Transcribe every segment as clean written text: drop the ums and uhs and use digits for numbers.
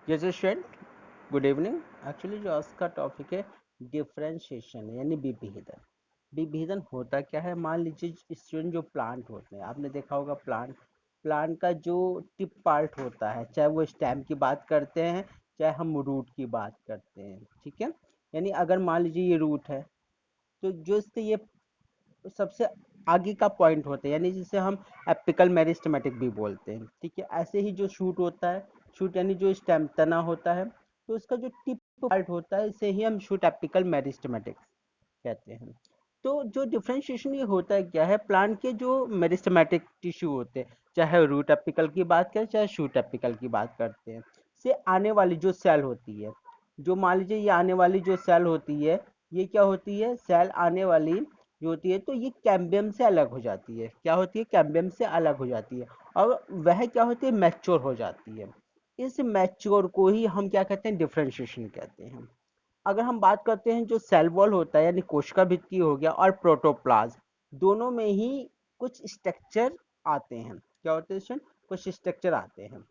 जैसे student, good evening. Actually जो आज का टॉपिक है डिफरेंशिएशन यानी विभेदन। विभेदन होता क्या है? मान लीजिए स्टूडेंट, जो प्लांट होते हैं, आपने देखा होगा प्लांट प्लांट का जो टिप पार्ट होता है, चाहे वो स्टेम की बात करते हैं, चाहे हम रूट की बात करते हैं, ठीक है। यानी अगर मान लीजिए ये रूट है, तो जो इसके ये सबसे आगे का पॉइंट होता है, यानी जिसे हम एपिकल मेरिस्टेमेटिक भी बोलते हैं, ठीक है। ऐसे ही जो शूट होता है, शूट यानी जो स्टेम तना होता है, तो उसका जो टिप पार्ट होता है, इसे ही हम शूट एपिकल मेरिस्टेमेटिक कहते हैं। तो जो डिफरेंशिएशन ये होता है क्या है, प्लांट के जो मेरिस्टेमेटिक टिश्यू होते हैं, चाहे रूट एपिकल की बात करें चाहे शूट एपिकल की बात करते हैं, से आने वाली जो सेल होती है, जो मान लीजिए ये आने वाली जो सेल होती है, ये क्या होती है, सेल आने वाली जो होती है, तो ये कैम्बियम से अलग हो जाती है। क्या होती है? कैम्बियम से अलग हो जाती है। और वह क्या होती है, मैच्योर हो जाती है। इस मैच्योर को ही हम क्या कहते हैं, डिफरेंशिएशन कहते हैं। अगर हम बात करते हैं जो सेल वॉल होता है, यानी कोशिका भित्ति हो गया, और प्रोटोप्लाज्म, दोनों में ही कुछ स्ट्रक्चर आते हैं। क्या होते हैं? कुछ स्ट्रक्चर आते हैं।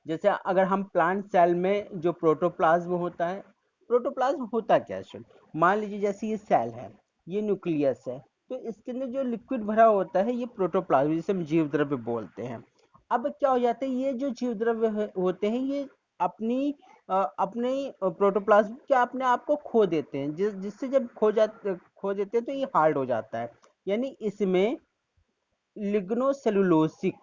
जैसे अगर हम प्लांट सेल में जो प्रोटोप्लाज्म होता है, प्रोटोप्लाज्म होता क्या है? मान लीजिए जैसे ये सेल है, ये न्यूक्लियस है, तो इसके अंदर जो लिक्विड भरा होता है, ये प्रोटोप्लाज्म, जिसे हम जीव द्रव्य बोलते हैं। अब क्या हो जाता है, ये जो जीव द्रव्य होते हैं, ये अपनी अपने प्रोटोप्लाज्म क्या अपने आप को खो देते हैं, जिससे जब खो देते हैं, तो ये हार्ड हो जाता है। यानी इसमें लिग्नोसेलुलोसिक,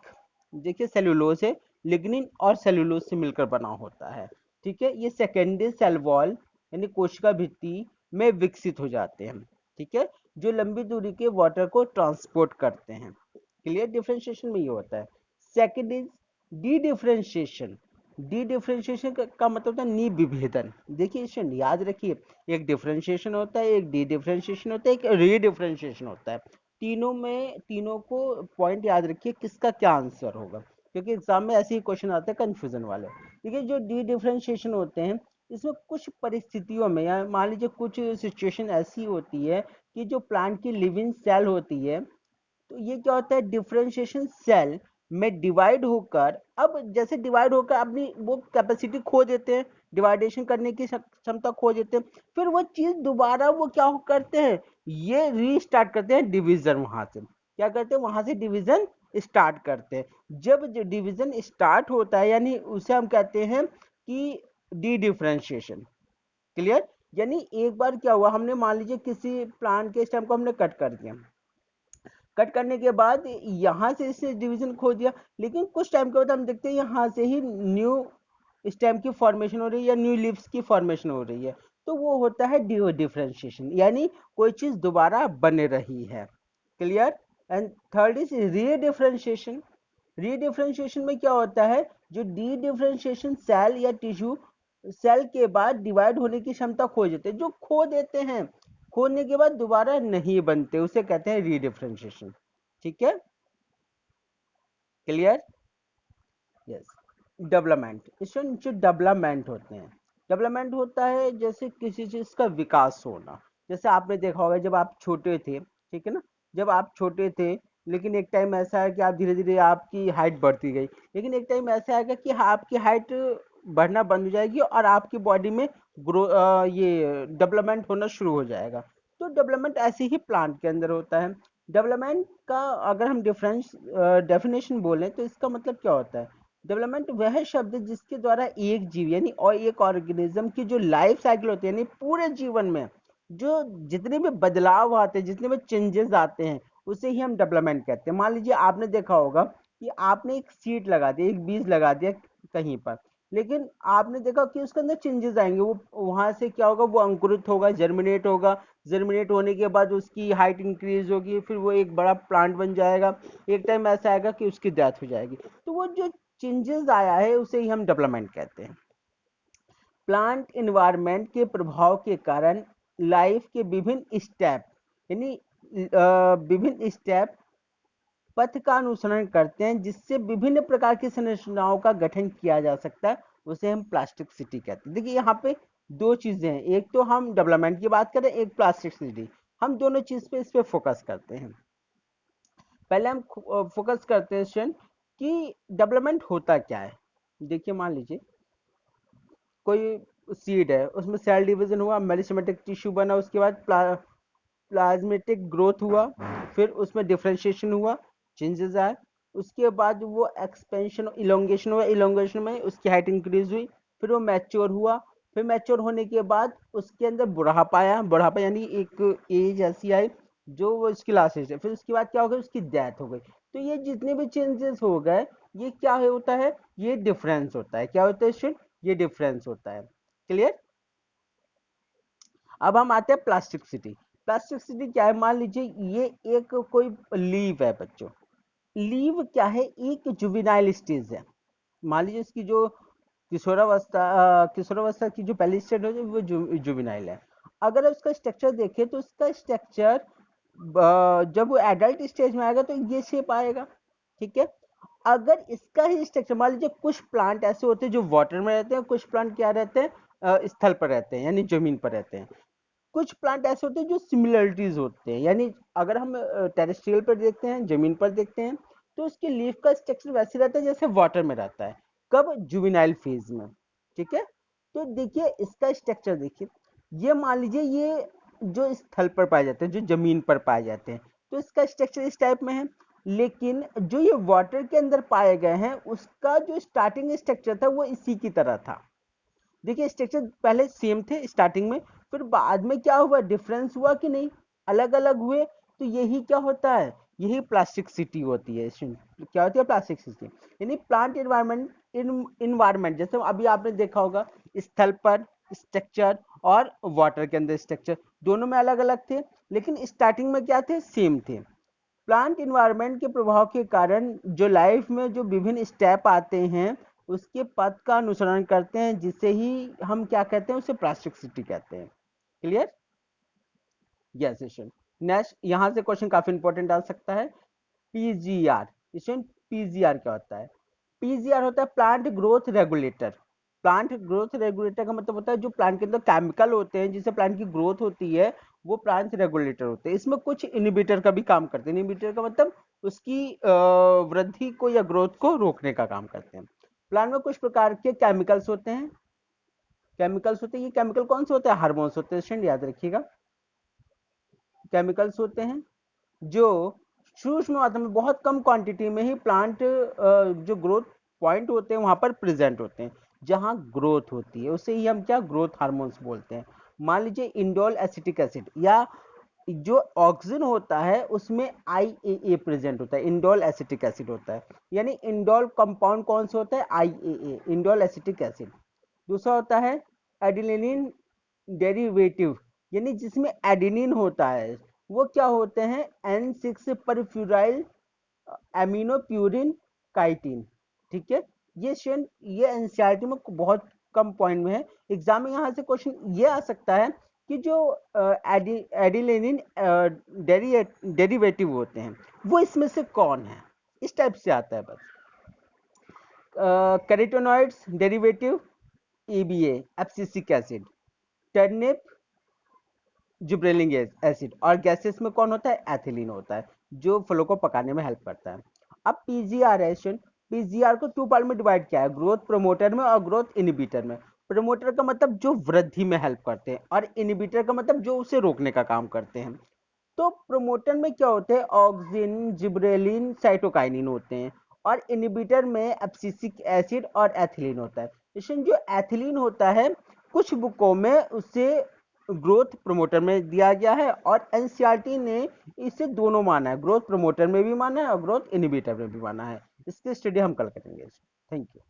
देखिए सेलुलोज है, लिग्निन और सेलुलोज से मिलकर बना होता है, ठीक है। ये सेकेंडरी सेल वॉल यानी कोशिका भित्ति में विकसित हो जाते हैं, ठीक है, जो लंबी दूरी के वाटर को ट्रांसपोर्ट करते हैं। क्लियर? डिफरेंशिएशन में ये होता है। Second is D differentiation. D differentiation का मतलब होता है निविभेदन। देखिए स्टूडेंट, याद रखिए, एक डिफरेंशिएशन होता है, एक डी डिफरेंशिएशन होता है, एक री डिफरेंशिएशन होता है। तीनों को पॉइंट याद रखिए, किसका क्या आंसर होगा, क्योंकि एग्जाम में ऐसे ही क्वेश्चन आते हैं कंफ्यूजन वाले। देखिए जो डी डिफरेंशिएशन होते हैं, इसमें कुछ परिस्थितियों में, या मान लीजिए कुछ सिचुएशन ऐसी होती है कि जो प्लांट की लिविंग सेल होती है, तो ये क्या होता है, डिफरेंशिएशन सेल में डिवाइड होकर, अब जैसे डिवाइड होकर अपनी वो कैपेसिटी खो देते हैं, डिवाइडेशन करने की क्षमता खो देते हैं, फिर वो चीज दोबारा वो क्या करते हैं, ये रीस्टार्ट करते हैं डिवीजन। वहां से क्या करते हैं, वहां से डिवीजन स्टार्ट करते हैं। जब जो डिवीजन स्टार्ट होता है, यानी उसे हम कहते हैं कि डी डिफरेंशिएशन। क्लियर? यानी एक बार क्या हुआ, हमने मान लीजिए किसी प्लांट के स्टेम को हमने कट कर दिया, कट करने के बाद यहाँ से इसने डिवीजन खो दिया, लेकिन कुछ टाइम के बाद हम देखते हैं यहाँ से ही न्यू स्टेम की फॉर्मेशन हो रही है, या न्यू लीव्स की फॉर्मेशन हो रही है। तो वो होता है डिफरेंशिएशन, यानी कोई चीज दोबारा बन रही है। क्लियर? एंड थर्ड इज री डिफरेंशिएशन। री डिफरेंशिएशन में क्या होता है, जो डी डिफरेंशिएशन सेल या टिश्यू सेल के बाद डिवाइड होने की क्षमता खो देते हैं, जो खो देते हैं, खोने के बाद दोबारा नहीं बनते, उसे कहते हैं रीडिफरेंशिएशन। ठीक है? क्लियर? यस। डेवलपमेंट, इसमें जो डेवलपमेंट होते हैं, डेवलपमेंट होता है जैसे किसी चीज का विकास होना। जैसे आपने देखा होगा जब आप छोटे थे, ठीक है ना, जब आप छोटे थे, लेकिन एक टाइम ऐसा है कि आप धीरे धीरे आपकी हाइट बढ़ती गई, लेकिन एक टाइम ऐसा आएगा कि आपकी हाइट बढ़ना बंद हो जाएगी और आपकी बॉडी में ये डेवलपमेंट होना शुरू हो जाएगा। तो डेवलपमेंट ऐसे ही प्लांट के अंदर होता है। डेवलपमेंट का अगर हम डिफरेंस डेफिनेशन बोलें, तो इसका मतलब क्या होता है, डेवलपमेंट वह शब्द है जिसके द्वारा एक जीव यानी और एक ऑर्गेनिज्म की जो लाइफ साइकिल होती है, यानी पूरे जीवन में जो जितने भी बदलाव आते हैं, जितने भी चेंजेस आते हैं, उसे ही हम डेवलपमेंट कहते हैं। मान लीजिए आपने देखा होगा कि आपने एक सीड लगा दिया, एक बीज लगा दिया कहीं पर, लेकिन आपने देखा कि उसके अंदर चेंजेस आएंगे, वो वहां से क्या होगा, वो अंकुरित होगा, जर्मिनेट होगा, जर्मिनेट होने के बाद उसकी हाइट इंक्रीज होगी, फिर वो एक बड़ा प्लांट बन जाएगा। एक टाइम ऐसा आएगा कि उसकी डेथ हो जाएगी। तो वो जो चेंजेस आया है, उसे ही हम डेवलपमेंट कहते हैं। प्लांट इन्वायरमेंट के प्रभाव के कारण लाइफ के विभिन्न स्टेप, यानी विभिन्न स्टेप पथ का अनुसरण करते हैं, जिससे विभिन्न प्रकार की संरचनाओं का गठन किया जा सकता है, उसे हम प्लास्टिसिटी कहते हैं। देखिए यहाँ पे दो चीजें हैं, एक तो हम डेवलपमेंट की बात करें, एक प्लास्टिसिटी। हम दोनों चीज पे इस पे फोकस करते हैं। पहले हम फोकस करते हैं स्टूडेंट कि डेवलपमेंट होता क्या है। देखिए मान लीजिए कोई सीड है, उसमें सेल डिवीजन हुआ, मेरिस्टेमेटिक टिश्यू बना, उसके बाद प्लाज्मेटिक ग्रोथ हुआ, फिर उसमें डिफरेंशिएशन हुआ, चेंजेस आए, उसके बाद वो एक्सपेंशन इलोंगेशन हुआ, इलोंगेशन में उसकी हाइट इंक्रीज हुई, फिर वो मैच्योर हुआ, फिर मैच्योर होने के बाद उसके अंदर बुढ़ापा आया, बुढ़ापा यानी एक एज ऐसी आई जो वो इसकी लास्ट एज है, फिर उसके बाद क्या हो गया, उसकी डेथ हो गई। तो ये जितने भी चेंजेस हो गए, ये क्या होता है, ये डिफरेंस होता है। क्या होता है स्टूडेंट, ये डिफरेंस होता है। क्लियर। अब हम आते हैं प्लास्टिसिटी। प्लास्टिसिटी क्या है, मान लीजिए ये एक कोई लीव है बच्चों, लीव क्या है, एक जुवेनाइल स्टेज है। मान लीजिए इसकी जो किशोरावस्था की जो पहली स्टेज है वो जुवेनाइल है। अगर उसका स्ट्रक्चर देखें तो उसका स्ट्रक्चर जब वो एडल्ट स्टेज में आएगा तो ये शेप आएगा। ठीक है। अगर इसका ही स्ट्रक्चर, मान लीजिए कुछ प्लांट ऐसे होते हैं जो वाटर में रहते हैं, कुछ प्लांट क्या रहते हैं, स्थल पर रहते हैं यानी जमीन पर रहते हैं। कुछ प्लांट ऐसे होते हैं जो सिमिलरिटीज होते हैं, यानी अगर हम टेरेस्ट्रियल पर देखते हैं, जमीन पर देखते हैं, तो उसके लीफ का स्ट्रक्चर वैसे रहता है जैसे वाटर में रहता है। कब, जुवेनाइल फेज में। ठीक है। तो देखिए इसका स्ट्रक्चर देखिए, ये मान लीजिए ये जो स्थल पर पाए जाते हैं, जो जमीन पर पाए जाते हैं, तो इसका स्ट्रक्चर इस टाइप में है। लेकिन जो ये वाटर के अंदर पाए गए हैं, उसका जो स्टार्टिंग स्ट्रक्चर था वो इसी की तरह था। देखिए स्ट्रक्चर पहले सेम थे स्टार्टिंग में, फिर बाद में क्या हुआ, डिफरेंस हुआ कि नहीं, अलग अलग हुए। तो यही क्या होता है, यही प्लास्टिसिटी होती है। क्या होती है प्लास्टिसिटी, यानी प्लांट इन्वायरमेंट जैसे अभी आपने देखा होगा, स्थल पर स्ट्रक्चर और वाटर के अंदर स्ट्रक्चर दोनों में अलग अलग थे, लेकिन स्टार्टिंग में क्या थे, सेम थे। प्लांट इन्वायरमेंट के प्रभाव के कारण जो लाइफ में जो विभिन्न स्टेप आते हैं, उसके पथ का अनुसरण करते हैं, जिसे ही हम क्या कहते हैं, उसे प्लास्टिसिटी कहते हैं। क्लियर। Yes student. नेक्स्ट यहाँ से क्वेश्चन काफी इंपॉर्टेंट आ सकता है, पीजीआर। स्टूडेंट पीजीआर क्या होता है, पीजीआर होता है plant growth regulator. Plant growth regulator का मतलब होता है जो प्लांट के अंदर केमिकल होते हैं जिससे प्लांट की ग्रोथ होती है, वो प्लांट रेगुलेटर होते हैं। इसमें कुछ इनिबिटर का भी काम करते हैं। इनिबिटर का मतलब उसकी वृद्धि को या ग्रोथ को रोकने का काम करते हैं। प्लांट में कुछ प्रकार के केमिकल्स होते हैं, केमिकल्स होते हैं, ये केमिकल कौन से होते हैं, हार्मोन्स होते हैं। स्टूडेंट याद रखिएगा, केमिकल्स होते हैं जो सूक्ष्म मात्रा में बहुत कम क्वांटिटी में ही प्लांट जो ग्रोथ पॉइंट होते हैं वहां पर प्रेजेंट होते हैं, जहां ग्रोथ होती है, उसे ही हम क्या ग्रोथ हार्मोन्स बोलते हैं। मान लीजिए इंडोल एसिटिक एसिड या जो ऑक्सीजन होता है उसमें आईएए प्रेजेंट होता है, इंडोल एसिटिक एसिड होता है। यानी इंडोल कंपाउंड कौन सा होता है, आईएए, इंडोल एसिटिक एसिड। दूसरा होता है एडिनिन डेरिवेटिव, यानी जिसमें एडिनिन होता है, वो क्या होते हैं, N6 परफ्यूराइल एमिनो प्यूरिन काइटिन। ठीक है। ये शेन ये एनसीईआरटी में बहुत कम पॉइंट में है। एग्जाम में यहाँ से क्वेश्चन ये आ सकता है कि जो एडिलेनिन डेरिवेटिव होते हैं वो इसमें से कौन है, इस टाइप से आता है बस। Carotenoids derivative, EBA abscisic acid, turnip gibberellic acid, और गैसेस में कौन होता है, एथिलीन होता है, जो फलों को पकाने में हेल्प करता है। अब पीजीआर है, पीजीआर को टू पार्ट में डिवाइड किया है, ग्रोथ प्रमोटर में और ग्रोथ इनिबिटर में। प्रमोटर का मतलब जो वृद्धि में हेल्प करते हैं, और इनिबिटर का मतलब जो उसे रोकने का काम करते हैं। तो प्रमोटर में क्या होते हैं, ऑक्सिन, जिब्रेलिन, साइटोकाइनिन होते हैं, और इनिबिटर में एब्सिसिक एसिड और एथिलीन होता है। इसमें जो एथिलीन होता है कुछ बुकों में उसे ग्रोथ प्रमोटर में दिया गया है, और एनसीईआरटी ने इसे दोनों माना है, ग्रोथ प्रमोटर में भी माना है और ग्रोथ इनिबिटर में भी माना है। इसकी स्टडी हम कल करेंगे। Thank you.